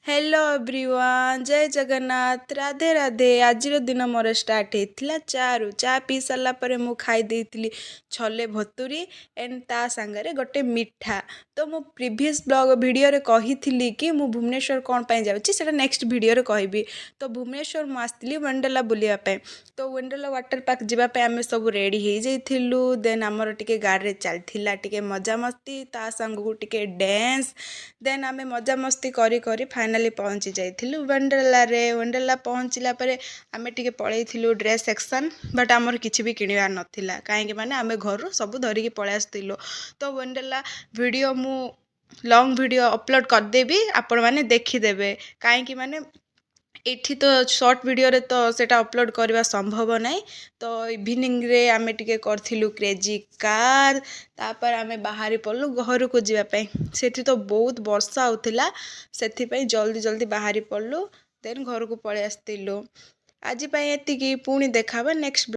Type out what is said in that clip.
Hello everyone जय जगन्नाथ राधे राधे आज दिन मोर स्टार्ट होता चारू चा पी सारा पर मु खाई देती छोले भतुरी एंड ता सांगरे गोटे मिठा। तो मु प्रीवियस ब्लॉग वीडियो रे कही थी कि मु भुवनेश्वर कौन पाई जाउची सेटा नेक्स्ट वीडियो रे कहबी। तो भुवनेश्वर मु आसली वंडरला बुलिया पे। तो वंडरला वाटर पार्क जीवापे आम सब रेडी हो जाइलु। देन आमर टिके गाड़ी चलता टिके मजा मस्ती ता संग को टिके डांस। देन आम मजा मस्ती करी करी फाइनाली पहुँची जाइलु वंडरला रे। वंडरला पहुँचला पर आम टिके पलैलु ड्रेस सेक्शन बट आमर किसी भी किणवार नाला कहीं माने आम घर सब धरिकी पलि आसलु। तो वंडरला वीडियो मु लॉन्ग वीडियो अपलोड करदेवी आपण मैंने देखीदे कहीं माने एठी तो शॉर्ट वीडियो रे तो सेटा अपलोड करवा संभव नहीं। तो इवनिंग रे आमे टिके करथिलु क्रेजी कार तापर आमे बाहरी पड़लु घर को जीवाई। सेठी तो बहुत वर्षा होतिला सेथिपई जल्दी जल्दी बाहरी पड़लु देन घर को पळै आस्तिलु। आज एतिकी पुणी देखाबा नेक्स्ट।